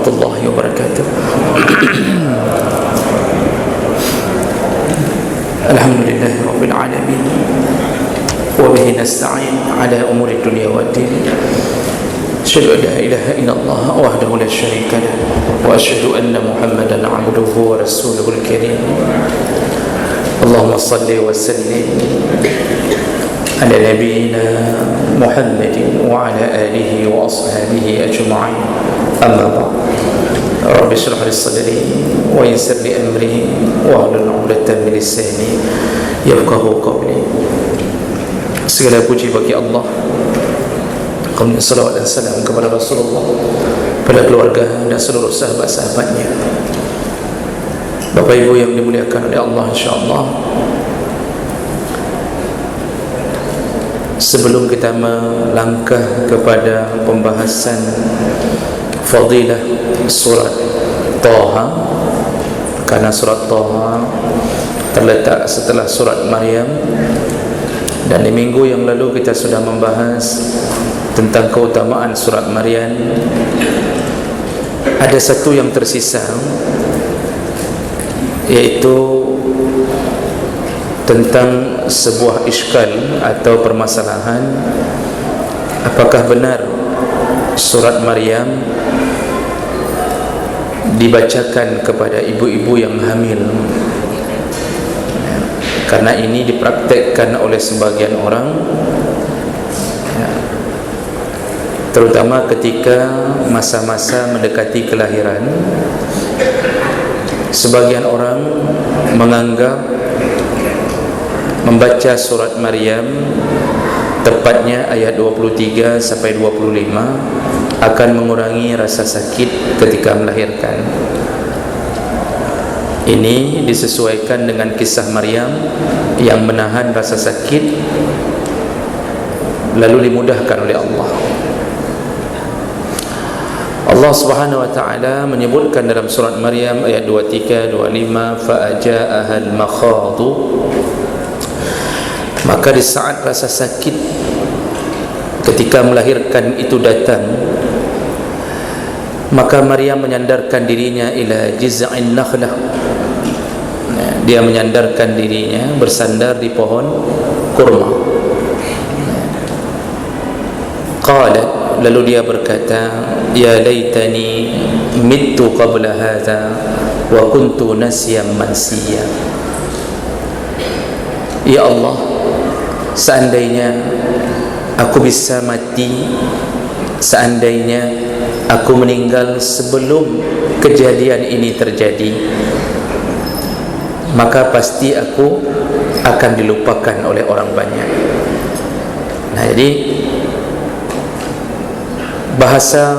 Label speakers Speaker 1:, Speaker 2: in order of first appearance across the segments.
Speaker 1: warahmatullahi wabarakatuh. Alhamdulillahi rabbil alamin, wa bihi nasta'in ala umuri dunya waddin. Asyhadu an la ilaha illallah wahdahu la syarika lah, wa asyhadu anna Muhammadan 'abduhu wa rasuluhul karim. Allahumma salli wa sallim ala nabiyyina Muhammadin wa ala alihi wa ashabihi ajma'in. Amma ba'd. Rabbi shrah li sadri wa yassir li amri wa hlul 'uqdatam min lisani yafqahu qawli. Segala puji bagi Allah, kemudian salawat dan salam kepada Rasulullah, pada keluarga dan seluruh sahabat-sahabatnya. Bapak Ibu yang dimuliakan oleh Allah, insyaAllah, sebelum kita melangkah kepada pembahasan fadilah surat Taha, karena surat Taha terletak setelah surat Maryam, dan di minggu yang lalu kita sudah membahas tentang keutamaan surat Maryam. Ada satu yang tersisa, yaitu tentang sebuah iskal atau permasalahan, apakah benar surat Maryam dibacakan kepada ibu-ibu yang hamil. Karena ini dipraktekkan oleh sebagian orang, terutama ketika masa-masa mendekati kelahiran. Sebagian orang menganggap membaca surat Maryam, tepatnya ayat 23 sampai 25, akan mengurangi rasa sakit ketika melahirkan. Ini disesuaikan dengan kisah Maryam yang menahan rasa sakit lalu dimudahkan oleh Allah. Allah Subhanahu wa taala menyebutkan dalam surat Maryam ayat 23 25, fa'aja'aha al-makhadu, maka di saat rasa sakit ketika melahirkan itu datang, maka Maryam menyandarkan dirinya ila jiz'in nakhlah. Dia menyandarkan dirinya, bersandar di pohon kurma. Qalat, lalu dia berkata, ya laitani mittu qabla hadha wa kuntu nasiyan mansiya. Ya Allah, seandainya aku bisa mati, seandainya aku meninggal sebelum kejadian ini terjadi, maka pasti aku akan dilupakan oleh orang banyak. Nah, jadi bahasa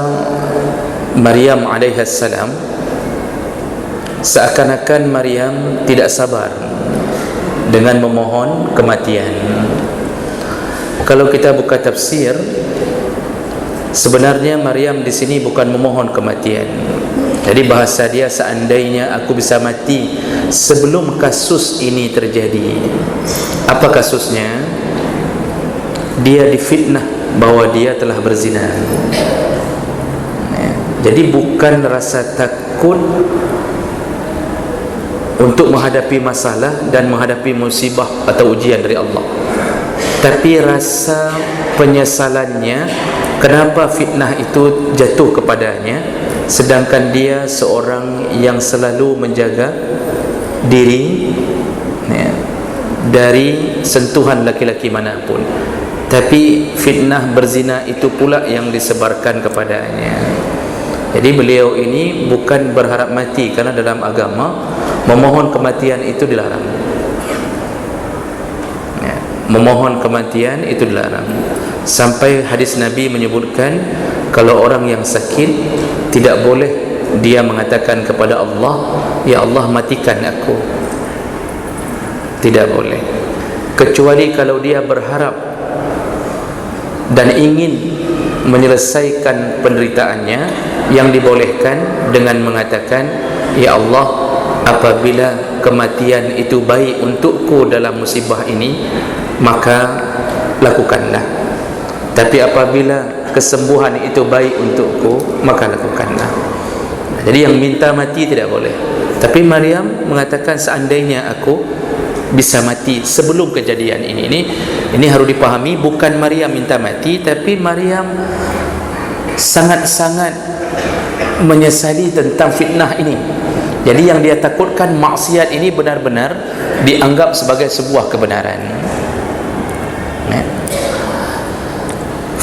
Speaker 1: Maryam alaihissalam, seakan-akan Maryam tidak sabar dengan memohon kematian. Kalau kita buka tafsir, sebenarnya Maryam di sini bukan memohon kematian. Jadi bahasa dia, seandainya aku bisa mati sebelum kasus ini terjadi. Apa kasusnya? Dia difitnah bahwa dia telah berzina. Jadi bukan rasa takut untuk menghadapi masalah dan menghadapi musibah atau ujian dari Allah, tapi rasa penyesalannya kenapa fitnah itu jatuh kepadanya, sedangkan dia seorang yang selalu menjaga diri dari sentuhan laki-laki manapun, tapi fitnah berzina itu pula yang disebarkan kepadanya. Jadi beliau ini bukan berharap mati, karena dalam agama memohon kematian itu dilarang. Memohon kematian itu dilarang. Sampai hadis Nabi menyebutkan, kalau orang yang sakit tidak boleh dia mengatakan kepada Allah, ya Allah matikan aku. Tidak boleh, kecuali kalau dia berharap dan ingin menyelesaikan penderitaannya, yang dibolehkan dengan mengatakan, ya Allah, apabila kematian itu baik untukku dalam musibah ini, maka lakukanlah. Tapi apabila kesembuhan itu baik untukku, maka lakukanlah. Jadi yang minta mati tidak boleh. Tapi Maryam mengatakan seandainya aku bisa mati sebelum kejadian ini. Ini harus dipahami, bukan Maryam minta mati, tapi Maryam sangat-sangat menyesali tentang fitnah ini. Jadi yang dia takutkan maksiat ini benar-benar dianggap sebagai sebuah kebenaran.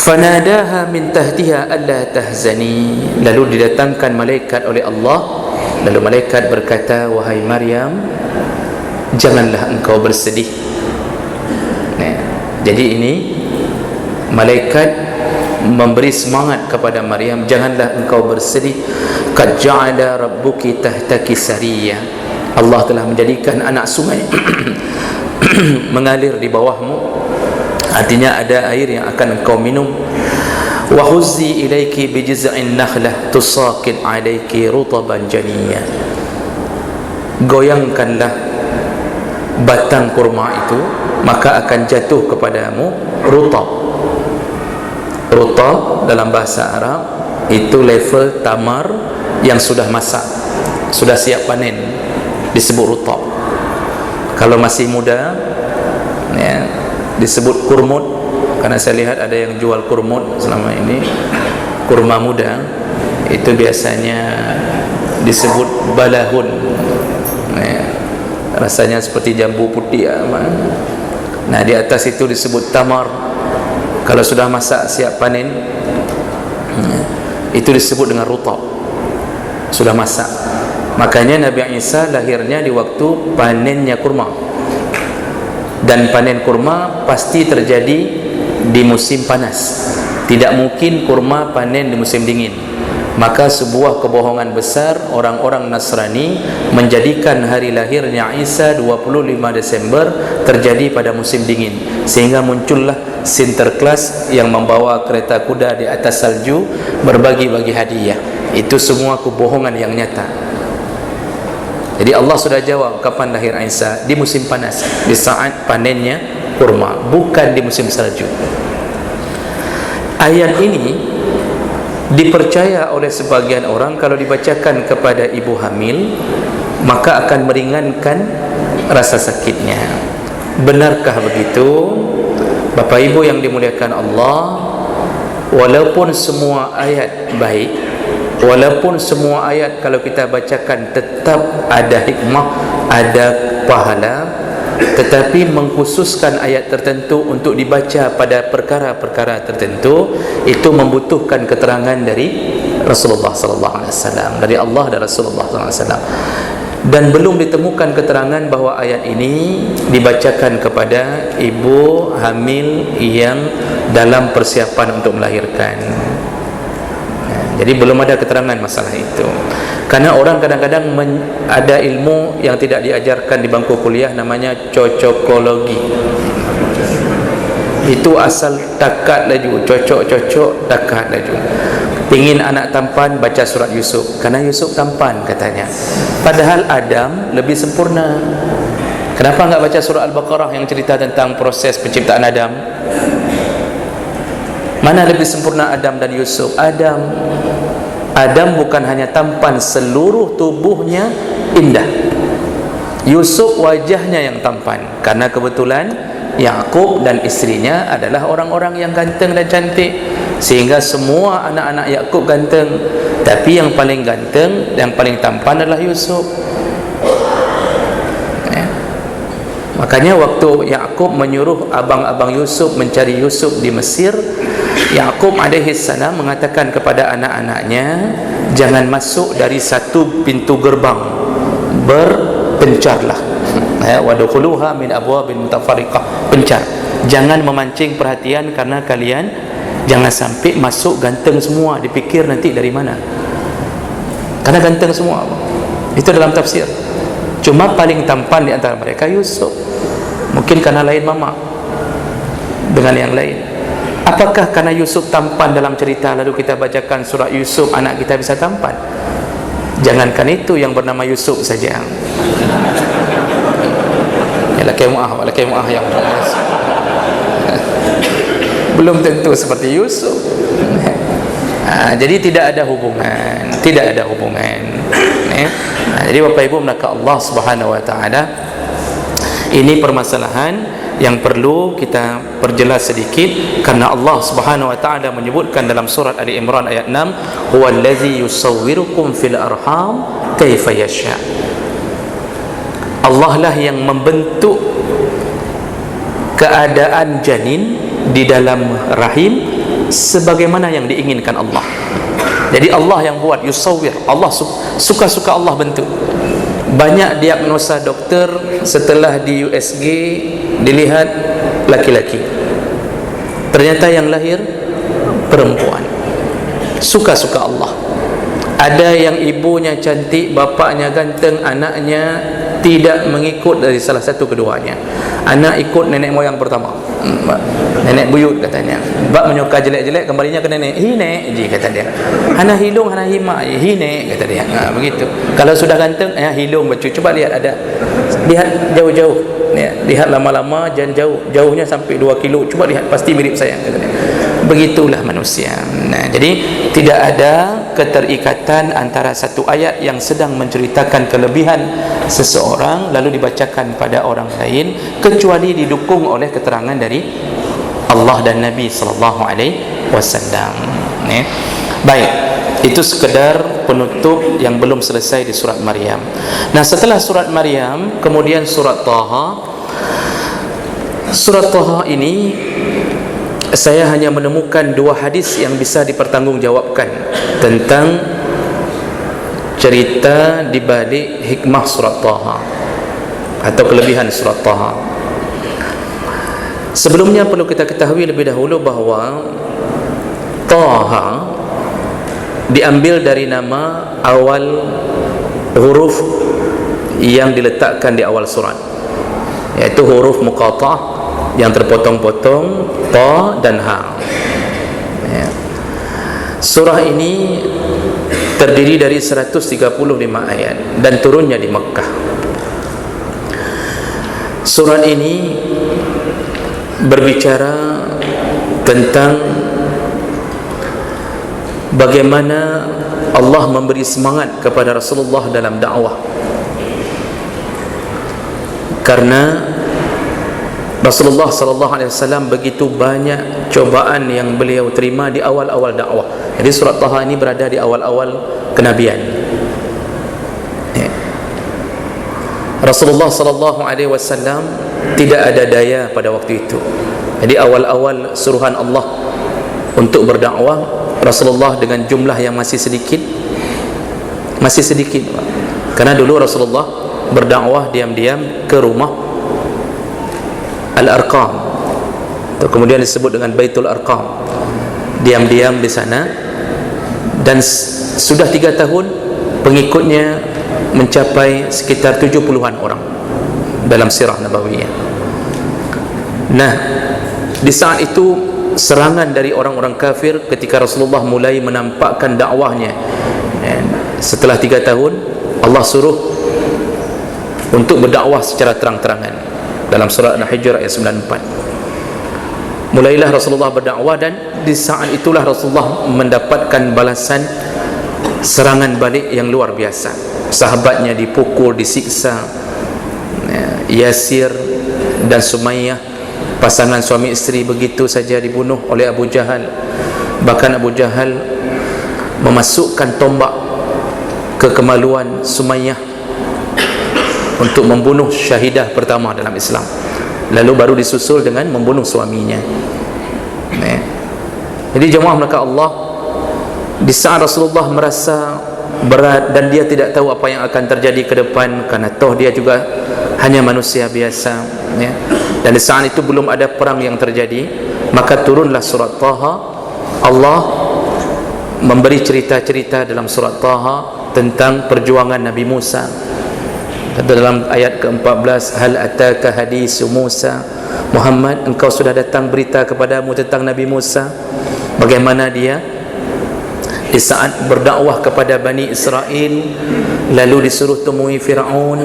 Speaker 1: Fanadaha min tahtiha alla tahzani. Lalu didatangkan malaikat oleh Allah. Lalu malaikat berkata, wahai Maryam, janganlah engkau bersedih. Jadi ini malaikat memberi semangat kepada Maryam, janganlah engkau bersedih. Qad ja'ala rabbuki tahtaki sariyya. Allah telah menjadikan anak sungai mengalir di bawahmu. Artinya ada air yang akan engkau minum. Wa huzzi ilaiki bi jiz'in nakhlah tusaqit alayki rutaban janiyya. Goyangkanlah batang kurma itu, maka akan jatuh kepadamu rutab. Rutab dalam bahasa Arab itu level tamar yang sudah masak, sudah siap panen, disebut rutab. Kalau masih muda ya, disebut kurmut, karena saya lihat ada yang jual kurmut selama ini. Kurma muda itu biasanya disebut balahun ya, rasanya seperti jambu putih ya. Nah, di atas itu disebut tamar. Kalau sudah masak siap panen itu disebut dengan rutab, sudah masak. Makanya Nabi Isa lahirnya di waktu panennya kurma. Dan panen kurma pasti terjadi di musim panas. Tidak mungkin kurma panen di musim dingin. Maka sebuah kebohongan besar orang-orang Nasrani menjadikan hari lahirnya Isa 25 Desember terjadi pada musim dingin, sehingga muncullah Sinterklas yang membawa kereta kuda di atas salju berbagi-bagi hadiah. Itu semua kebohongan yang nyata. Jadi Allah sudah jawab kapan lahir Isa, di musim panas, di saat panennya kurma, bukan di musim salju. Ayat ini dipercaya oleh sebagian orang kalau dibacakan kepada ibu hamil maka akan meringankan rasa sakitnya. Benarkah begitu? Bapak Ibu yang dimuliakan Allah, walaupun semua ayat baik, walaupun semua ayat kalau kita bacakan tetap ada hikmah, ada pahala, tetapi mengkhususkan ayat tertentu untuk dibaca pada perkara-perkara tertentu itu membutuhkan keterangan dari Rasulullah sallallahu alaihi wasallam, dari Allah dan Rasulullah sallallahu alaihi wasallam. Dan belum ditemukan keterangan bahawa ayat ini dibacakan kepada ibu hamil yang dalam persiapan untuk melahirkan. Jadi belum ada keterangan masalah itu. Karena orang kadang-kadang ada ilmu yang tidak diajarkan di bangku kuliah, namanya cocokologi. Itu asal takat laju, cocok-cocok takat laju. Pingin anak tampan, baca surat Yusuf, karena Yusuf tampan katanya. Padahal Adam lebih sempurna. Kenapa enggak baca surah Al-Baqarah yang cerita tentang proses penciptaan Adam? Mana lebih sempurna Adam dan Yusuf? Adam bukan hanya tampan, seluruh tubuhnya indah. Yusuf wajahnya yang tampan, karena kebetulan Yakub dan istrinya adalah orang-orang yang ganteng dan cantik, sehingga semua anak-anak Yakub ganteng. Tapi yang paling ganteng, yang paling tampan adalah Yusuf. Makanya waktu Yakub menyuruh abang-abang Yusuf mencari Yusuf di Mesir, Yakub alaihi salam mengatakan kepada anak-anaknya, jangan masuk dari satu pintu gerbang, berpencarlah. Wadkhuluha min abwabin mutafarriqah, pencar. Jangan memancing perhatian, karena kalian jangan sampai masuk ganteng semua, dipikir nanti dari mana, karena ganteng semua. Itu dalam tafsir. Cuma paling tampan di antara mereka Yusuf. Mungkin karena lain mama dengan yang lain. Apakah karena Yusuf tampan dalam cerita lalu kita bacakan surah Yusuf, anak kita bisa tampan? Jangankan itu, yang bernama Yusuf saja, ya laki mu'ah yang belum tentu seperti Yusuf. Jadi tidak ada hubungan, tidak ada hubungan. Jadi Bapak Ibu maka Allah Subhanahu wa taala, ini permasalahan yang perlu kita perjelas sedikit, karena Allah Subhanahu wa taala menyebutkan dalam surat Ali Imran ayat 6, huwallazi yusawwirukum fil arham kaifa yasha. Allah lah yang membentuk keadaan janin di dalam rahim sebagaimana yang diinginkan Allah. Jadi Allah yang buat, yusawwir, Allah suka-suka Allah bentuk. Banyak diagnosa doktor setelah di USG dilihat laki-laki, ternyata yang lahir perempuan. Suka-suka Allah. Ada yang ibunya cantik, bapaknya ganteng, anaknya tidak mengikut dari salah satu keduanya. Anak ikut nenek moyang pertama, nenek buyut katanya. Bak menyuka jelek-jelek, kembalinya ke nenek. Hine je kata dia. Hana hilung, hana hima, hine kata dia. Begitu. Kalau sudah ganteng, hilung bacu. Coba lihat, ada. Lihat jauh-jauh. Lihat lama-lama, jangan jauh. Jauhnya sampai 2 kilo. Coba lihat, pasti mirip saya kata dia. Begitulah manusia. Jadi tidak ada keterikatan antara satu ayat yang sedang menceritakan kelebihan seseorang lalu dibacakan pada orang lain, kecuali didukung oleh keterangan dari Allah dan Nabi sallallahu alaihi wasallam. Baik, itu sekedar penutup yang belum selesai di surat Maryam. Nah, setelah surat Maryam kemudian surat Taha. Surat Taha ini saya hanya menemukan 2 hadis yang bisa dipertanggungjawabkan tentang cerita di balik hikmah surat Taha atau kelebihan surat Taha. Sebelumnya perlu kita ketahui lebih dahulu bahawa Taha diambil dari nama awal huruf yang diletakkan di awal surat, yaitu huruf muqatta'ah yang terpotong-potong, ta dan ha. Surah ini terdiri dari 135 ayat dan turunnya di Mekah. Surah ini berbicara tentang bagaimana Allah memberi semangat kepada Rasulullah dalam dakwah, karena Rasulullah sallallahu alaihi wasallam begitu banyak cobaan yang beliau terima di awal-awal dakwah. Jadi surat Taha ini berada di awal-awal kenabian. Rasulullah sallallahu alaihi wasallam tidak ada daya pada waktu itu. Jadi awal-awal suruhan Allah untuk berdakwah, Rasulullah dengan jumlah yang masih sedikit. Karena dulu Rasulullah berdakwah diam-diam ke rumah Al-Arqam, kemudian disebut dengan Baitul Arqam, diam-diam di sana, dan sudah 3 tahun pengikutnya mencapai sekitar 70-an orang dalam sirah nabawiyah. Nah, di saat itu serangan dari orang-orang kafir ketika Rasulullah mulai menampakkan dakwahnya. Setelah 3 tahun Allah suruh untuk berdakwah secara terang-terangan dalam surah Al-Hijr ayat 94. Mulailah Rasulullah berdakwah, dan di saat itulah Rasulullah mendapatkan balasan serangan balik yang luar biasa. Sahabatnya dipukul, disiksa. Yasir dan Sumayyah, pasangan suami isteri, begitu saja dibunuh oleh Abu Jahal. Bahkan Abu Jahal memasukkan tombak ke kemaluan Sumayyah untuk membunuh syahidah pertama dalam Islam, lalu baru disusul dengan membunuh suaminya. Jadi jemaah maka Allah, di saat Rasulullah merasa berat dan dia tidak tahu apa yang akan terjadi ke depan, karena toh dia juga hanya manusia biasa, dan di saat itu belum ada perang yang terjadi, maka turunlah surat Taha. Allah memberi cerita-cerita dalam surat Taha tentang perjuangan Nabi Musa. Dalam ayat ke-14, hal ataka hadisu Musa, Muhammad, engkau sudah datang berita kepadamu tentang Nabi Musa, bagaimana dia di saat berdakwah kepada Bani Israel lalu disuruh temui Fir'aun,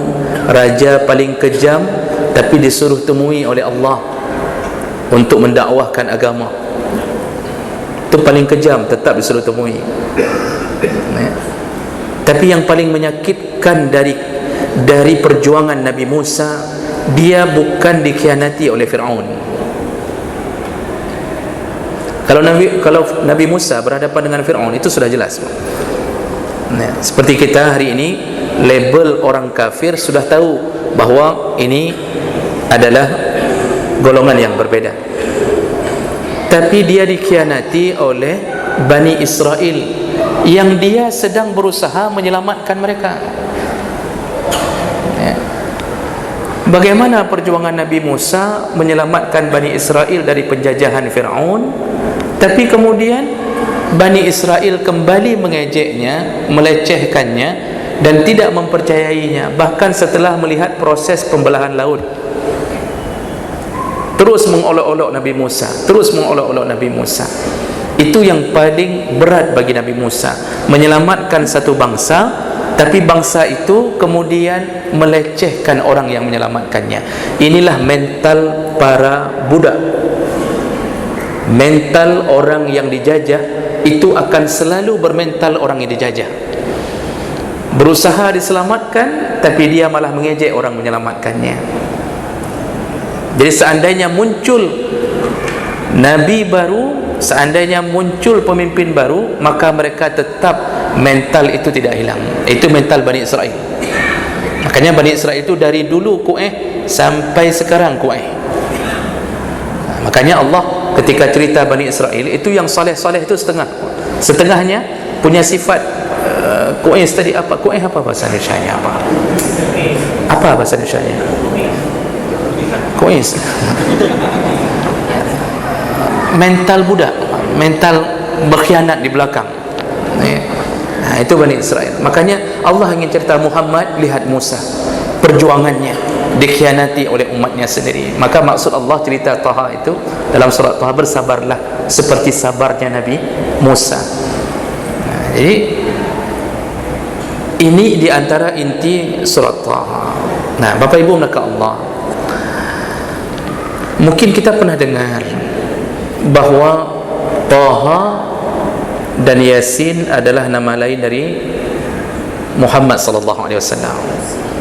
Speaker 1: raja paling kejam, tapi disuruh temui oleh Allah untuk mendakwahkan agama. itu paling kejam, tetap disuruh temui. Tapi yang paling menyakitkan dari perjuangan Nabi Musa, dia bukan dikhianati oleh Fir'aun. Kalau Nabi Musa berhadapan dengan Fir'aun, itu sudah jelas. Seperti kita hari ini, label orang kafir sudah tahu bahawa ini adalah golongan yang berbeda. Tapi dia dikhianati oleh Bani Israel yang dia sedang berusaha menyelamatkan mereka. Bagaimana perjuangan Nabi Musa menyelamatkan Bani Israel dari penjajahan Fir'aun, tapi kemudian Bani Israel kembali mengejeknya, melecehkannya dan tidak mempercayainya, bahkan setelah melihat proses pembelahan laut. Terus mengolok-olok Nabi Musa, terus mengolok-olok Nabi Musa. Itu yang paling berat bagi Nabi Musa, menyelamatkan satu bangsa, tapi bangsa itu kemudian melecehkan orang yang menyelamatkannya. Inilah mental para budak. Mental orang yang dijajah itu akan selalu bermental orang yang dijajah. Berusaha diselamatkan, tapi dia malah mengejek orang menyelamatkannya. Jadi seandainya muncul Nabi baru, seandainya muncul pemimpin baru, maka mereka tetap mental itu tidak hilang. Itu mental Bani Israel. Makanya Bani Israel itu dari dulu kueh sampai sekarang kueh. Makanya Allah ketika cerita Bani Israel itu, yang soleh-soleh itu setengah, setengahnya punya sifat kueh tadi. Apa kueh? Apa bahasa Indonesianya? Apa bahasa Indonesianya? Kueh. Mental budak, mental berkhianat di belakang. Nah, itu Bani Israel. Makanya Allah ingin cerita Muhammad, lihat Musa, perjuangannya dikhianati oleh umatnya sendiri. Maka maksud Allah cerita Taha itu dalam surat Taha, bersabarlah seperti sabarnya Nabi Musa. Nah, jadi ini diantara inti surat Taha. Nah, Bapak Ibu maka Allah, mungkin kita pernah dengar bahawa Taha dan Yasin adalah nama lain dari Muhammad sallallahu alaihi wasallam,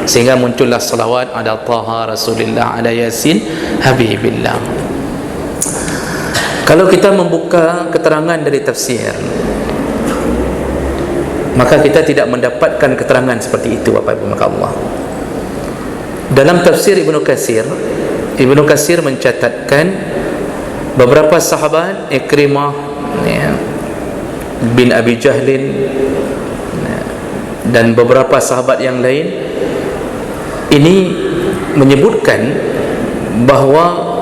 Speaker 1: sehingga muncullah salawat ada Taha Rasulillah, ada Yasin Habibillah. Kalau kita membuka keterangan dari tafsir, maka kita tidak mendapatkan keterangan seperti itu, Bapak Ibu maka Allah. Dalam tafsir Ibnu Katsir mencatatkan beberapa sahabat, Ikrimah bin Abi Jahlin dan beberapa sahabat yang lain, ini menyebutkan bahawa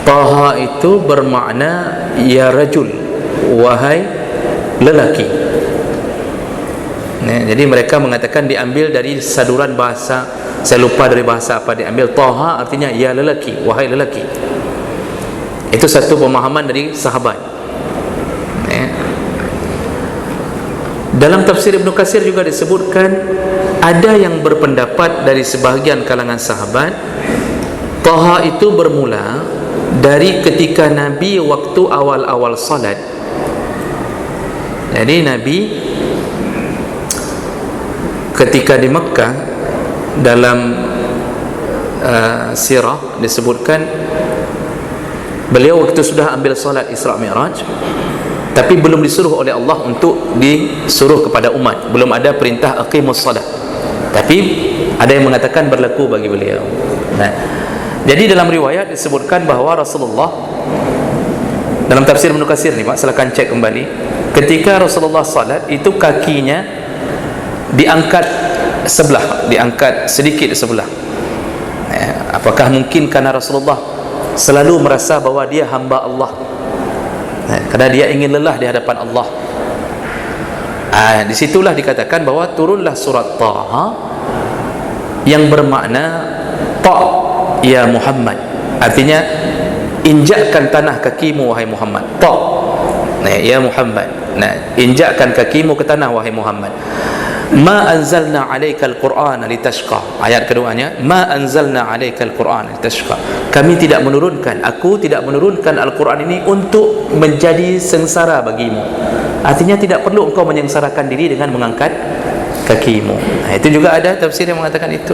Speaker 1: Taha itu bermakna ya rajul, wahai lelaki. Jadi mereka mengatakan diambil dari saduran bahasa, saya lupa dari bahasa apa diambil. Taha artinya ya lelaki, wahai lelaki. Itu satu pemahaman dari sahabat. Dalam tafsir Ibnu Katsir juga disebutkan, ada yang berpendapat dari sebahagian kalangan sahabat, Taha itu bermula dari ketika Nabi waktu awal-awal salat. Jadi Nabi ketika di Mekah, dalam sirah disebutkan, beliau waktu sudah ambil salat Isra Mi'raj, tapi belum disuruh oleh Allah untuk disuruh kepada umat, belum ada perintah aqimus salat, tapi ada yang mengatakan berlaku bagi beliau. Nah, jadi dalam riwayat disebutkan bahawa Rasulullah, dalam tafsir Ibnu Katsir ni Pak, silakan cek kembali, ketika Rasulullah salat itu kakinya diangkat sebelah, diangkat sedikit sebelah. Apakah mungkin karena Rasulullah selalu merasa bahawa dia hamba Allah, kerana dia ingin lelah di hadapan Allah. Disitulah dikatakan bahawa turunlah surat Taha yang bermakna Ta ya Muhammad, artinya injakkan tanah kakimu wahai Muhammad. Ta ya Muhammad, injakkan kakimu ke tanah wahai Muhammad. ma anzalna 'alaikal qur'ana litashqa. Ayat keduanya, ma anzalna 'alaikal qur'ana litashqa. Kami tidak menurunkan, aku tidak menurunkan Al-Quran ini untuk menjadi sengsara bagimu. Artinya tidak perlu engkau menyengsarakan diri dengan mengangkat kakimu. Itu juga ada tafsir yang mengatakan itu.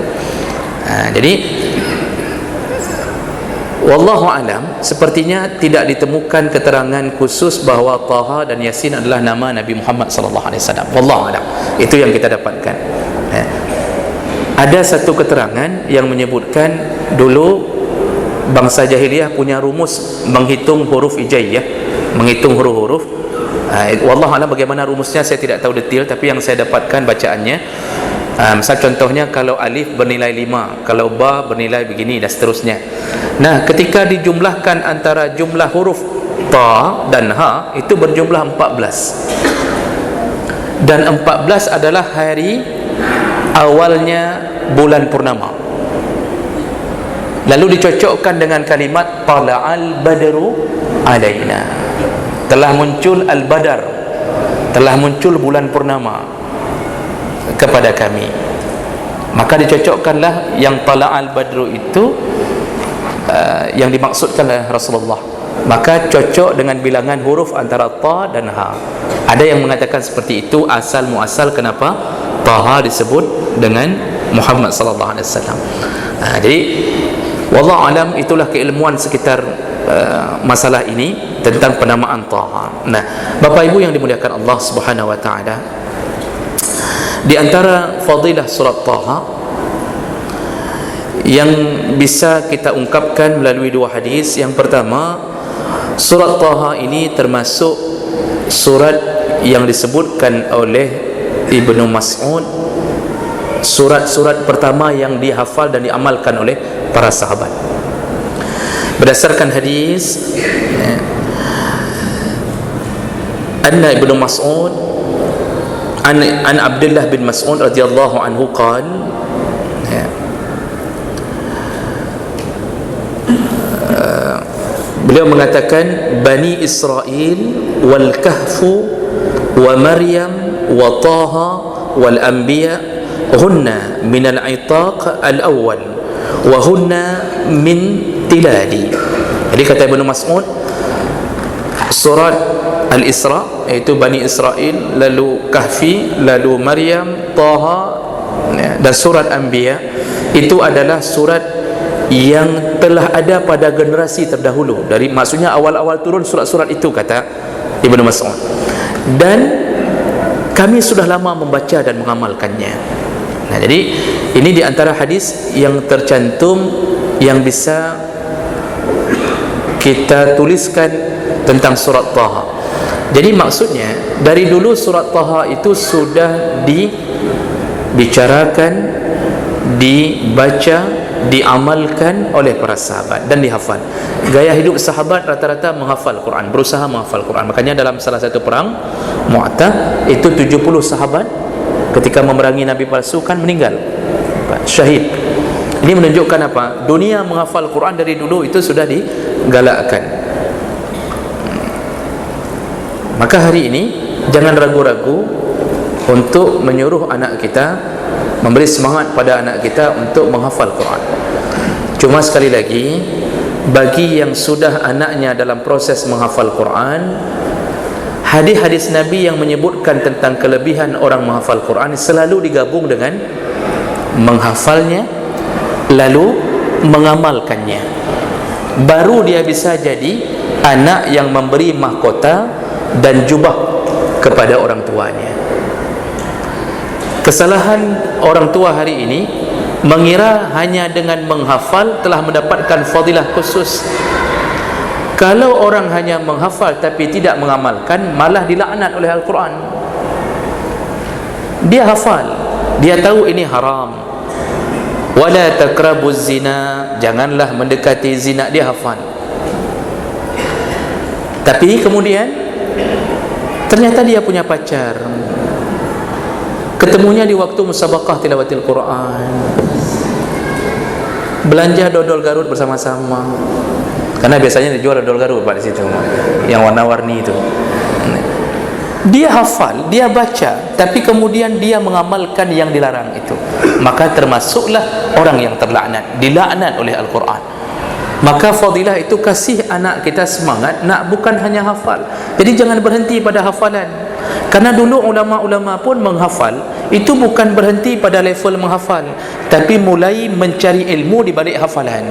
Speaker 1: Jadi wallahu alam, sepertinya tidak ditemukan keterangan khusus bahawa Taha dan Yasin adalah nama Nabi Muhammad sallallahu alaihi wasallam. Wallahu alam. Itu yang kita dapatkan. Ada satu keterangan yang menyebutkan dulu bangsa jahiliyah punya rumus menghitung huruf hijaiyah, menghitung huruf-huruf. Wallahu alam bagaimana rumusnya saya tidak tahu detail, tapi yang saya dapatkan bacaannya, misal contohnya kalau alif bernilai 5, kalau ba bernilai begini dan seterusnya. Nah, ketika dijumlahkan antara jumlah huruf ta dan ha, itu berjumlah 14. Dan 14 adalah hari awalnya bulan purnama. Lalu dicocokkan dengan kalimat tala'al badru alaina. Telah muncul al-badar, telah muncul bulan purnama kepada kami. Maka dicocokkanlah yang tala'al badru itu yang dimaksudkan oleh Rasulullah. Maka cocok dengan bilangan huruf antara ta dan ha. Ada yang mengatakan seperti itu asal muasal kenapa Taha disebut dengan Muhammad sallallahu alaihi wasallam. Jadi wallahu alam, itulah keilmuan sekitar masalah ini tentang penamaan Taha. Nah, Bapak Ibu yang dimuliakan Allah Subhanahu wa taala, di antara fadilah surat Taha yang bisa kita ungkapkan melalui dua hadis. Yang pertama, surat Taha ini termasuk surat yang disebutkan oleh Ibnu Mas'ud surat-surat pertama yang dihafal dan diamalkan oleh para sahabat. Berdasarkan hadis anna Ibnu Mas'ud an Abdullah bin Mas'ud radhiyallahu anhu qala, beliau mengatakan Bani Israel wal Kahfu wa Maryam wa Taha wal Anbiya hunna min al-itaq al-awwal wa hunna min tilali. Jadi kata Ibnu Mas'ud, surat Al-Isra iaitu Bani Israel, lalu Kahfi, lalu Maryam, Taha dan surat Anbiya itu adalah surat yang telah ada pada generasi terdahulu. Dari maksudnya awal-awal turun surat-surat itu, kata Ibnu Mas'ud, dan kami sudah lama membaca dan mengamalkannya. Nah, jadi ini di antara hadis yang tercantum yang bisa kita tuliskan tentang surat Taha. Jadi maksudnya dari dulu surat Taha itu sudah dibicarakan, dibaca, diamalkan oleh para sahabat dan dihafal. Gaya hidup sahabat rata-rata menghafal Quran, berusaha menghafal Quran. Makanya dalam salah satu perang Mu'tah itu 70 sahabat ketika memerangi Nabi palsu kan meninggal, syahid. Ini menunjukkan apa? Dunia menghafal Quran dari dulu itu sudah digalakkan. Maka hari ini jangan ragu-ragu untuk menyuruh anak kita, memberi semangat pada anak kita untuk menghafal Quran. Cuma sekali lagi, bagi yang sudah anaknya dalam proses menghafal Quran, hadis-hadis Nabi yang menyebutkan tentang kelebihan orang menghafal Quran selalu digabung dengan menghafalnya lalu mengamalkannya. Baru dia bisa jadi anak yang memberi mahkota dan jubah kepada orang tuanya. Kesalahan orang tua hari ini mengira hanya dengan menghafal telah mendapatkan fadilah khusus. Kalau orang hanya menghafal tapi tidak mengamalkan, malah dilaknat oleh Al-Quran. Dia hafal, dia tahu ini haram, wala taqrabuz zina, janganlah mendekati zina, dia hafal. Tapi kemudian ternyata dia punya pacar, ketemunya di waktu musabaqah tilawatil Quran, belanja dodol Garut bersama-sama, karena biasanya dijual dodol Garut Pak di situ, yang warna-warni itu. dia hafal, dia baca, tapi kemudian dia mengamalkan yang dilarang itu, maka termasuklah orang yang terlaknat, dilaknat oleh Al-Quran. Maka fadilah itu kasih anak kita semangat nak bukan hanya hafal. Jadi jangan berhenti pada hafalan. Karena dulu ulama-ulama pun menghafal, itu bukan berhenti pada level menghafal, tapi mulai mencari ilmu di balik hafalan.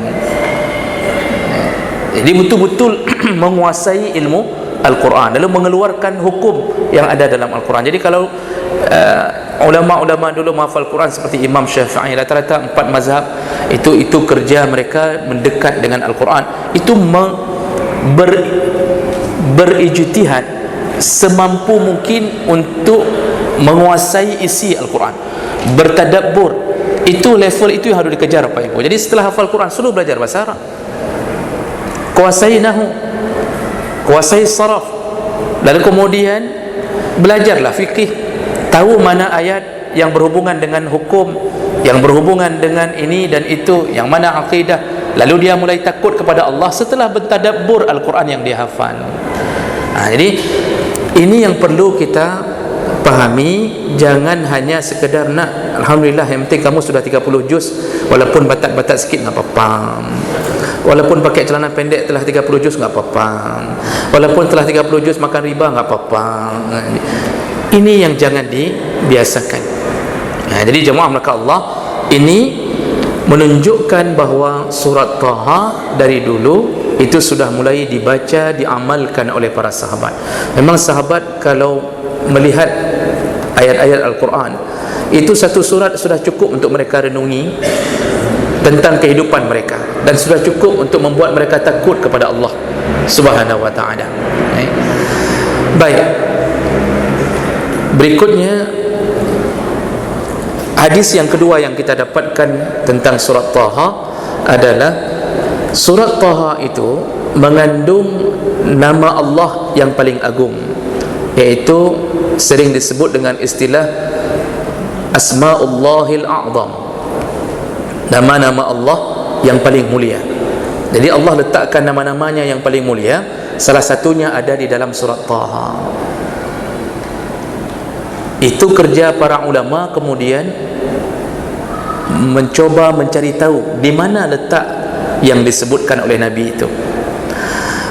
Speaker 1: Jadi betul-betul menguasai ilmu Al-Quran, lalu mengeluarkan hukum yang ada dalam Al-Quran. Jadi kalau ulama-ulama dulu menghafal Quran seperti Imam Syafi'i, rata-rata 4 mazhab itu kerja mereka mendekat dengan Al-Quran, itu berijtihad semampu mungkin untuk menguasai isi Al-Quran, bertadabbur. Itu level itu yang harus dikejar Pak Ibu. Jadi setelah hafal Quran, suruh belajar bahasa Arab, kuasai nahu, kuasai saraf, lalu kemudian belajarlah fikih, tahu mana ayat yang berhubungan dengan hukum, yang berhubungan dengan ini dan itu, yang mana akidah. Lalu dia mulai takut kepada Allah setelah bertadabbur Al-Quran yang dia hafal. Jadi ini yang perlu kita pahami. Jangan hanya sekedar nak, alhamdulillah yang penting kamu sudah 30 juz, walaupun batat-batat sikit tak apa-apa, walaupun pakai celana pendek telah 30 juz tak apa-apa, walaupun telah 30 juz makan riba tak apa-apa. Ini yang jangan dibiasakan. Jadi jemaah maka Allah, ini menunjukkan bahawa surat Taha dari dulu itu sudah mulai dibaca, diamalkan oleh para sahabat. Memang sahabat kalau melihat ayat-ayat Al-Quran, itu satu surat sudah cukup untuk mereka renungi tentang kehidupan mereka, dan sudah cukup untuk membuat mereka takut kepada Allah Subhanahu wa ta'ala. Baik, berikutnya hadis yang kedua yang kita dapatkan tentang surat Taha adalah surat Taha itu mengandung nama Allah yang paling agung, iaitu sering disebut dengan istilah Asma'ullahil A'zam, nama-nama Allah yang paling mulia. Jadi Allah letakkan nama-namanya yang paling mulia, salah satunya ada di dalam surat Taha. Itu kerja para ulama kemudian mencoba mencari tahu di mana letak yang disebutkan oleh Nabi itu.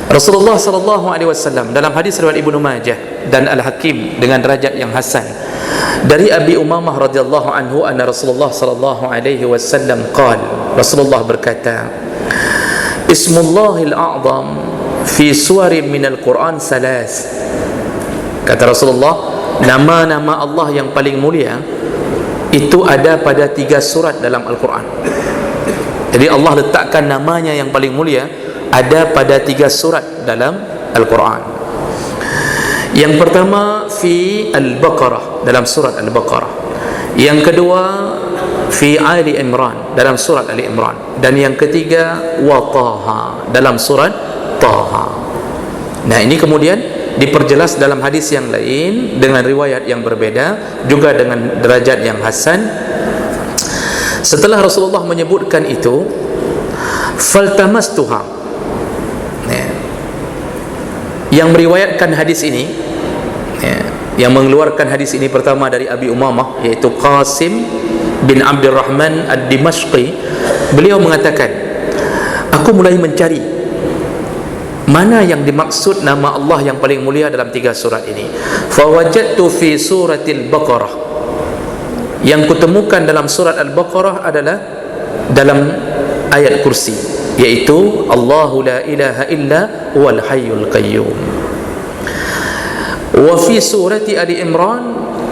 Speaker 1: Rasulullah sallallahu alaihi wasallam dalam hadis riwayat Ibnu Majah dan Al-Hakim dengan derajat yang hasan dari Abi Umamah radhiyallahu anhu anna Rasulullah sallallahu alaihi wasallam qala, Rasulullah berkata, Ismullahil a'zam fi suwarin minal Quran salas. Kata Rasulullah, nama-nama Allah yang paling mulia itu ada pada 3 surat dalam Al-Quran. Jadi Allah letakkan namanya yang paling mulia ada pada 3 surat dalam Al-Quran. Yang pertama fi Al-Baqarah, dalam surat Al-Baqarah. Yang kedua fi Ali Imran, dalam surat Ali Imran. Dan yang ketiga wa Taha, dalam surat Taha. Nah, ini kemudian diperjelas dalam hadis yang lain dengan riwayat yang berbeda, juga dengan derajat yang hasan. Setelah Rasulullah menyebutkan itu, faltamastuha, yang meriwayatkan hadis ini, yang mengeluarkan hadis ini pertama dari Abi Umamah, yaitu Qasim bin Abdurrahman Ad-Dimashqi. Beliau mengatakan, aku mulai mencari mana yang dimaksud nama Allah yang paling mulia dalam 3 surat ini. Fawajadtu fi suratil Baqarah. Yang kutemukan dalam surat Al-Baqarah adalah dalam ayat kursi, yaitu Allahu la ilaha illa huwal hayyul qayyum. Wa fi surati Ali Imran,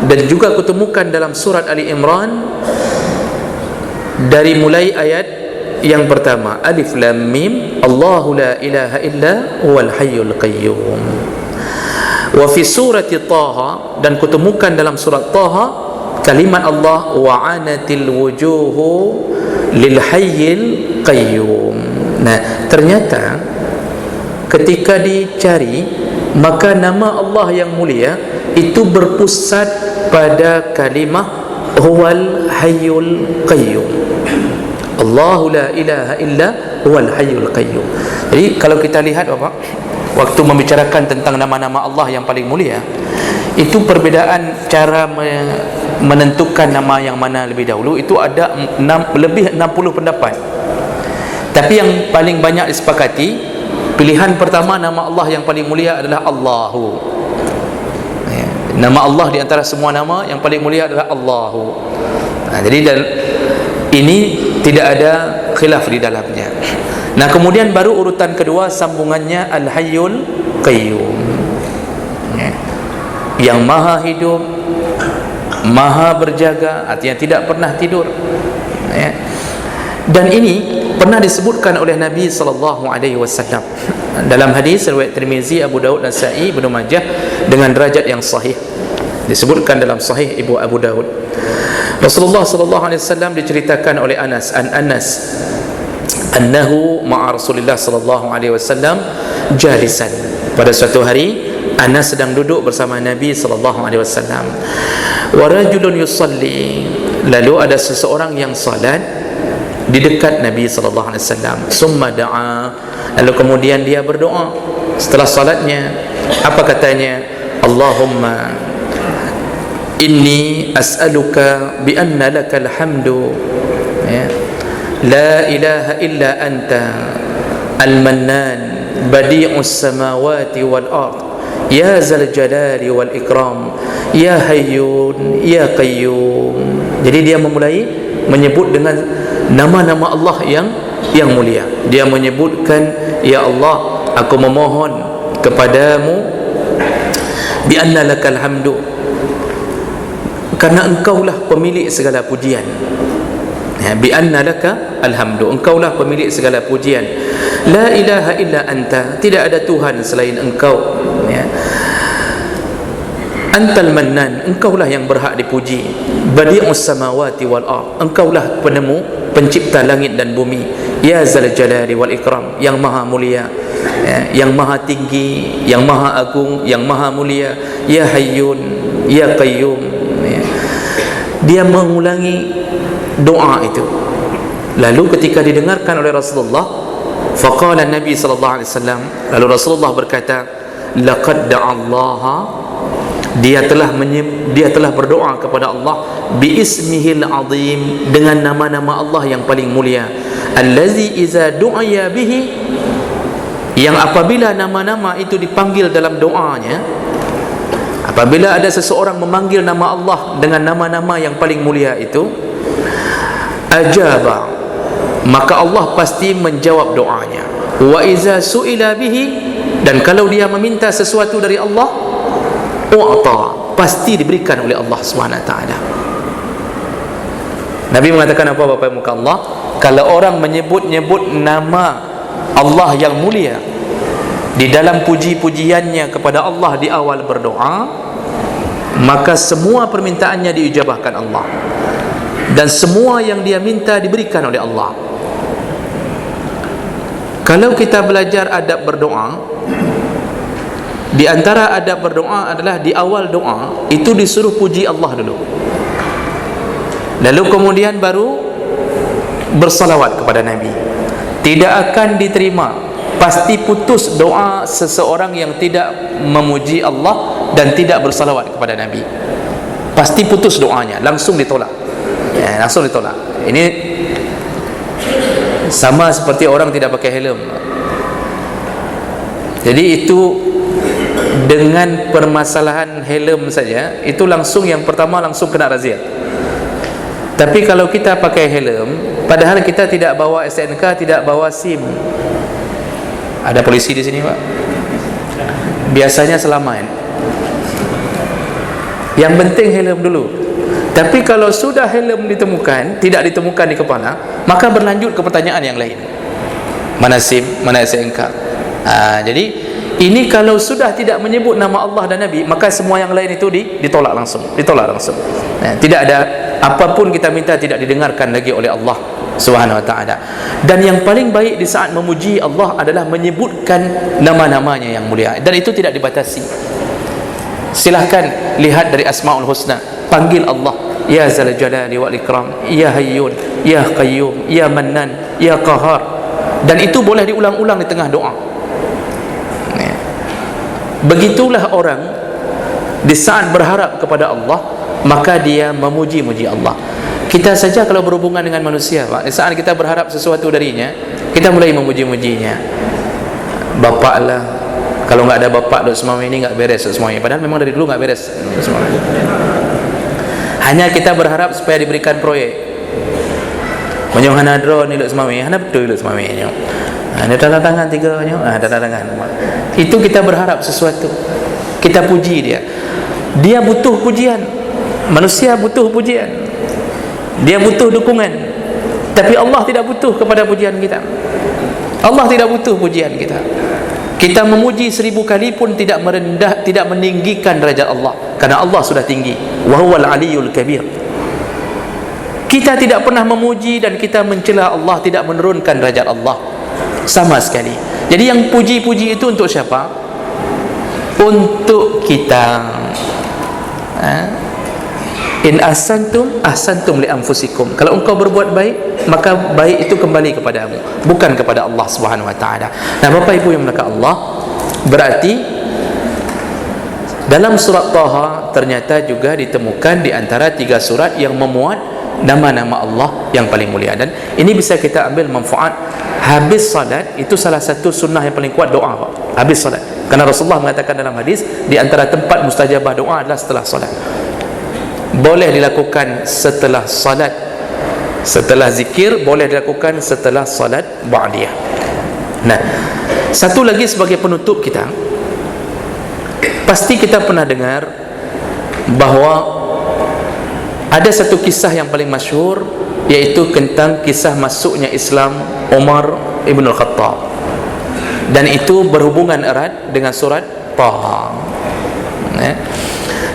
Speaker 1: dan juga kutemukan dalam surat Ali Imran dari mulai ayat yang pertama, Alif Lam Mim, Allahu la ilaha illa huwal hayyul qayyum. Wa fi surati Taha, dan kutemukan dalam surat Taha kalimat Allah, wa anatil wujuhu lil hayyil qayyum. Nah, ternyata ketika dicari, maka nama Allah yang mulia itu berpusat pada kalimah huwal hayyul qayyum. Allahu la ilaha illa huwal hayyul qayyum. Jadi kalau kita lihat Bapak, waktu membicarakan tentang nama-nama Allah yang paling mulia, Itu perbezaan cara menentukan nama yang mana lebih dahulu. Itu ada lebih 60 pendapat. Tapi yang paling banyak disepakati, pilihan pertama nama Allah yang paling mulia adalah Allahu. Nama Allah di antara semua nama yang paling mulia adalah Allahu. Jadi ini tidak ada khilaf di dalamnya. Nah, kemudian baru urutan kedua sambungannya Al-Hayyul Qayyum, yang maha hidup, maha berjaga, artinya tidak pernah tidur. Dan ini pernah disebutkan oleh Nabi SAW dalam hadis riwayat Tirmizi, Abu Daud, Nasa'i, Ibnu Majah dengan derajat yang sahih. Disebutkan dalam Sahih Ibu Abu Daud, Rasulullah SAW diceritakan oleh Anas annahu ma'a Rasulillah SAW jalisan. Pada suatu hari Anas sedang duduk bersama Nabi SAW. Wa rajulun yusalli, lalu ada seseorang yang salat di dekat Nabi SAW. Summa da'a, lalu kemudian dia berdoa setelah salatnya. Apa katanya? Allahumma inni as'aluka bi anna lakal hamdu, la ilaha illa anta al-mannan badi'us samawati wal ard ya zal jalali wal ikram ya hayyun ya qayyum. Jadi dia memulai menyebut dengan nama-nama Allah yang mulia. Dia menyebutkan, ya Allah, aku memohon kepadamu bi anna lakal hamdu, karena engkaulah pemilik segala pujian. Bi anna laka alhamdu, engkaulah pemilik segala pujian. La ilaha illa anta, tidak ada Tuhan selain engkau. Antal mannan, engkaulah yang berhak dipuji. Badi'us samawati wal ard, engkaulah penemu, pencipta langit dan bumi. Ya zal jalali wal ikram, yang maha mulia, yang maha tinggi, yang maha agung, yang maha mulia. Ya hayyun ya qayyum. Dia mengulangi doa itu. Lalu ketika didengarkan oleh Rasulullah, faqala Nabi SAW, lalu Rasulullah berkata, laqad da'allaha, dia telah berdoa kepada Allah bi ismihil azim, dengan nama-nama Allah yang paling mulia, allazi iza du'aya bihi, yang apabila nama-nama itu dipanggil dalam doanya, apabila ada seseorang memanggil nama Allah dengan nama-nama yang paling mulia itu, ajaba, maka Allah pasti menjawab doanya. Wa iza su'ila bihi, dan kalau dia meminta sesuatu dari Allah, u'ta, pasti diberikan oleh Allah SWT. Nabi mengatakan apa, Bapak muka Allah? Kalau orang menyebut-nyebut nama Allah yang mulia di dalam puji-pujiannya kepada Allah di awal berdoa, maka semua permintaannya diijabahkan Allah, dan semua yang dia minta diberikan oleh Allah. Kalau kita belajar adab berdoa, di antara adab berdoa adalah di awal doa itu disuruh puji Allah dulu, lalu kemudian baru bersalawat kepada Nabi. Tidak akan diterima, pasti putus doa seseorang yang tidak memuji Allah dan tidak bersalawat kepada Nabi. Pasti putus doanya, langsung ditolak. Langsung ditolak. Ini sama seperti orang tidak pakai helm. Jadi itu dengan permasalahan helm saja, itu langsung yang pertama langsung kena razia. Tapi kalau kita pakai helm, padahal kita tidak bawa SNK, tidak bawa SIM. Ada polisi di sini, Pak? Biasanya selamat. Yang penting helm dulu. Tapi kalau sudah helm ditemukan, tidak ditemukan di kepala, maka berlanjut ke pertanyaan yang lain. Mana SIM, mana SNK. Jadi ini kalau sudah tidak menyebut nama Allah dan Nabi, maka semua yang lain itu ditolak langsung. Tidak ada apapun kita minta tidak didengarkan lagi oleh Allah Subhanahu wa ta'ala. Dan yang paling baik di saat memuji Allah adalah menyebutkan nama-namanya yang mulia, dan itu tidak dibatasi. Silahkan lihat dari Asmaul Husna, panggil Allah, ya zal jalali wal ikram, ya hayyun ya qayyum ya mannan ya qahar, dan itu boleh diulang-ulang di tengah doa. Begitulah orang Di saat berharap kepada Allah, maka dia memuji-muji Allah. Kita saja kalau berhubungan dengan manusia, Pak, di saat kita berharap sesuatu darinya, kita mulai memuji-mujinya. Bapak lah, kalau nggak ada bapak duk semua ini nggak beres semuanya. Padahal memang dari dulu nggak beres semuanya. Hanya kita berharap supaya diberikan proyek. Macam hana draw ni duk semua ini, hana betul duk semua ini. Ada tanda tangan 3 banyak, tanda tangan. Itu kita berharap sesuatu. Kita puji dia. Dia butuh pujian. Manusia butuh pujian. Dia butuh dukungan. Tapi Allah tidak butuh kepada pujian kita. Allah tidak butuh pujian kita. Kita memuji 1000 kali pun tidak merendah, tidak meninggikan derajat Allah, karena Allah sudah tinggi. Wa huwal aliyul kabir. Kita tidak pernah memuji dan kita mencela Allah, tidak menurunkan derajat Allah sama sekali. Jadi yang puji-puji itu untuk siapa? Untuk kita. In ahsantum ahsantum li anfusikum. Kalau engkau berbuat baik, maka baik itu kembali kepadamu, bukan kepada Allah Subhanahu wa taala. Nah, Bapak Ibu yang dimuliakan Allah, berarti dalam surat Taha ternyata juga ditemukan di antara 3 surat yang memuat nama-nama Allah yang paling mulia. Dan ini bisa kita ambil manfaat. Habis salat itu salah satu sunnah yang paling kuat, doa, Pak. Habis salat, karena Rasulullah mengatakan dalam hadis, di antara tempat mustajabah doa adalah setelah salat. Boleh dilakukan setelah salat, setelah zikir, boleh dilakukan setelah salat ba'diyah. Nah, satu lagi sebagai penutup kita, pasti kita pernah dengar bahawa ada satu kisah yang paling masyhur, yaitu tentang kisah masuknya Islam Umar ibn al-Khattab, dan itu berhubungan erat dengan surat Taha.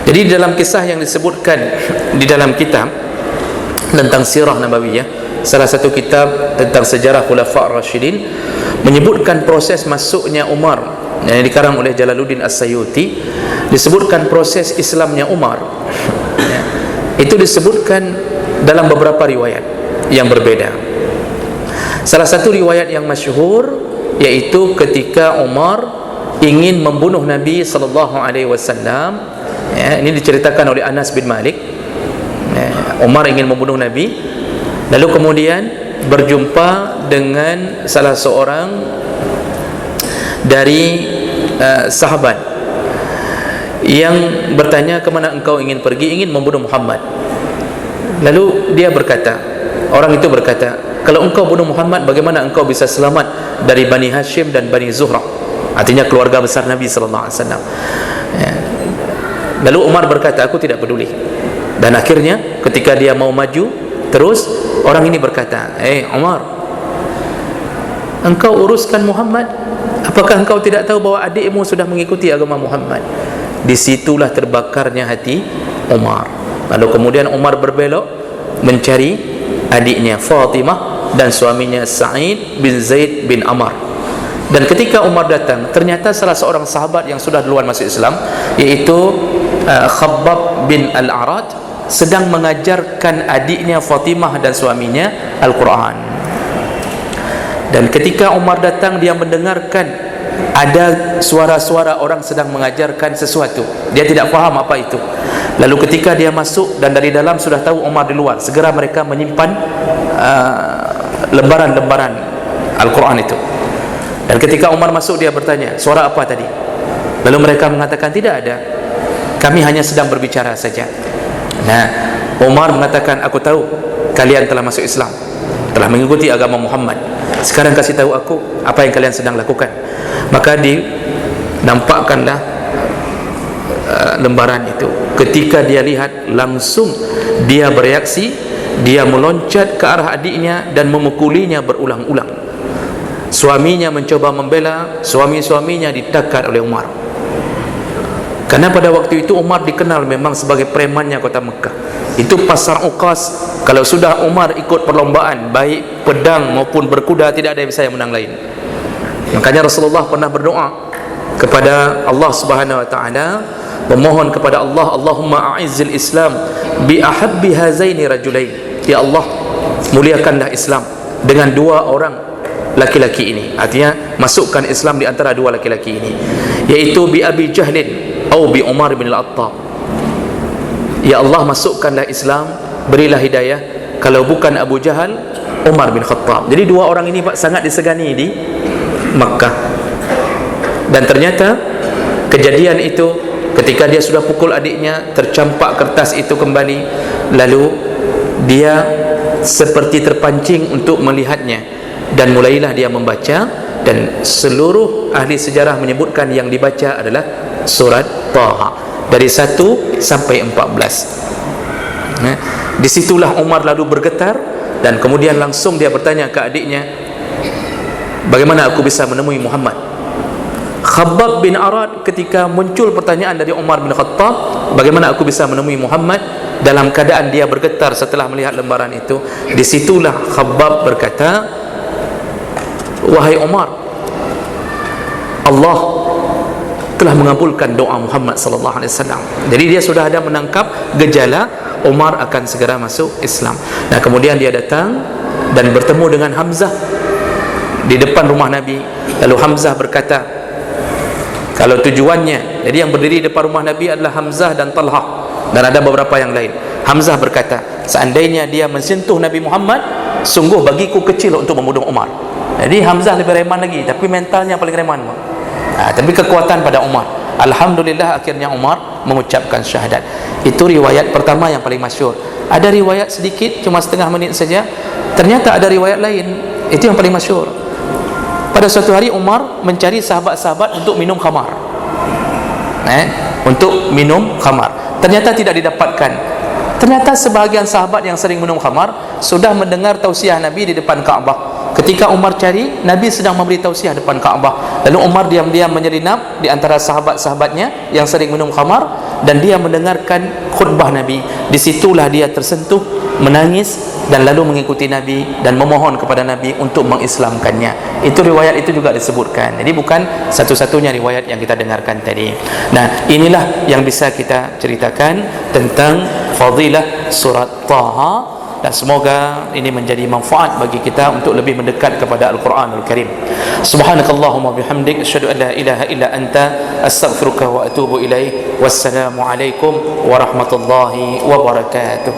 Speaker 1: Jadi dalam kisah yang disebutkan di dalam kitab tentang sirah nabawiyah, salah satu kitab tentang sejarah Khulafa' Rasyidin, menyebutkan proses masuknya Umar yang dikarang oleh Jalaluddin As-Sayuti. Disebutkan proses Islamnya Umar. Itu disebutkan dalam beberapa riwayat yang berbeda. Salah satu riwayat yang masyhur, yaitu ketika Umar ingin membunuh Nabi sallallahu alaihi wasallam. Ini diceritakan oleh Anas bin Malik. Umar ingin membunuh Nabi, lalu kemudian berjumpa dengan salah seorang dari sahabat yang bertanya, kemana engkau ingin pergi? Ingin membunuh Muhammad. Lalu dia berkata, orang itu berkata, kalau engkau bunuh Muhammad, bagaimana engkau bisa selamat dari Bani Hashim dan Bani Zuhrah? Artinya keluarga besar Nabi sallallahu alaihi wasallam. Lalu Umar berkata, aku tidak peduli. Dan akhirnya ketika dia mau maju terus, orang ini berkata, Umar, engkau uruskan Muhammad, apakah engkau tidak tahu bahwa adikmu sudah mengikuti agama Muhammad? Disitulah terbakarnya hati Umar. Lalu kemudian Umar berbelok mencari adiknya Fatimah dan suaminya Sa'id bin Zaid bin Amr. Dan ketika Umar datang, ternyata salah seorang sahabat yang sudah duluan masuk Islam, yaitu Khabbab bin Al-Arad, sedang mengajarkan adiknya Fatimah dan suaminya Al-Quran. Dan ketika Umar datang, dia mendengarkan ada suara-suara orang sedang mengajarkan sesuatu. Dia tidak faham apa itu. Lalu ketika dia masuk dan dari dalam sudah tahu Umar di luar, segera mereka menyimpan lembaran-lembaran Al-Quran itu. Dan ketika Umar masuk, dia bertanya, suara apa tadi? Lalu mereka mengatakan, tidak ada, kami hanya sedang berbicara saja. Nah, Umar mengatakan, aku tahu kalian telah masuk Islam, telah mengikuti agama Muhammad. Sekarang kasih tahu aku apa yang kalian sedang lakukan. Maka dinampakkanlah lembaran itu. Ketika dia lihat, langsung dia bereaksi. Dia meloncat ke arah adiknya dan memukulinya berulang-ulang. Suaminya mencoba membela, suami-suaminya ditakar oleh Umar. Karena pada waktu itu Umar dikenal memang sebagai premannya kota Mekah. Itu pasar Uqas. Kalau sudah Umar ikut perlombaan, baik pedang maupun berkuda, tidak ada yang bisa yang menang lain. Makanya Rasulullah pernah berdoa kepada Allah Subhanahu wa taala, memohon kepada Allah, Allahumma a'izzil Islam bi ahabbi hazaini rajulain. Ya Allah, muliakanlah Islam dengan 2 orang laki-laki ini. Artinya masukkan Islam di antara 2 laki-laki ini, yaitu bi Abi Jahlin atau bi Umar bin Al-Khattab. Ya Allah, masukkanlah Islam, berilah hidayah, kalau bukan Abu Jahal, Umar bin Khattab. Jadi dua orang ini Pak sangat disegani di Makkah. Dan ternyata kejadian itu ketika dia sudah pukul adiknya, tercampak kertas itu kembali, lalu dia seperti terpancing untuk melihatnya, dan mulailah dia membaca, dan seluruh ahli sejarah menyebutkan yang dibaca adalah surat Taha dari 1 sampai 14. Disitulah Umar lalu bergetar, dan kemudian langsung dia bertanya ke adiknya, bagaimana aku bisa menemui Muhammad? Khabbab bin Arad ketika muncul pertanyaan dari Umar bin Khattab, bagaimana aku bisa menemui Muhammad, dalam keadaan dia bergetar setelah melihat lembaran itu, disitulah Khabbab berkata, wahai Umar, Allah telah mengabulkan doa Muhammad sallallahu alaihi wasallam. Jadi dia sudah ada menangkap gejala Umar akan segera masuk Islam. Nah, kemudian dia datang dan bertemu dengan Hamzah di depan rumah Nabi. Lalu Hamzah berkata, kalau tujuannya, jadi yang berdiri di depan rumah Nabi adalah Hamzah dan Talhah, dan ada beberapa yang lain. Hamzah berkata, seandainya dia mensentuh Nabi Muhammad, sungguh bagiku kecil untuk membunuh Umar. Jadi Hamzah lebih reman lagi, tapi mentalnya paling reman. Tapi kekuatan pada Umar. Alhamdulillah akhirnya Umar mengucapkan syahadat. Itu riwayat pertama yang paling masyhur. Ada riwayat sedikit, cuma setengah menit saja. Ternyata ada riwayat lain, itu yang paling masyhur. Pada suatu hari Umar mencari sahabat-sahabat untuk minum khamar, untuk minum khamar. Ternyata tidak didapatkan. Ternyata sebahagian sahabat yang sering minum khamar sudah mendengar tausiah Nabi di depan Kaabah. Ketika Umar cari, Nabi sedang memberi tausiah depan Kaabah. Lalu Umar diam-diam menyelinap di antara sahabat-sahabatnya yang sering minum khamar, dan dia mendengarkan khutbah Nabi. Disitulah dia tersentuh, menangis, dan lalu mengikuti Nabi dan memohon kepada Nabi untuk mengislamkannya. Itu riwayat itu juga disebutkan. Jadi bukan satu-satunya riwayat yang kita dengarkan tadi. Nah, inilah yang bisa kita ceritakan tentang fadilah surat Taha, dan semoga ini menjadi manfaat bagi kita untuk lebih mendekat kepada Al-Quranul Karim. Subhanakallahumma bihamdik, asyhadu an la ilaha illa anta, astaghfiruka wa atubu ilaik. Wassalamu alaikum warahmatullahi wabarakatuh.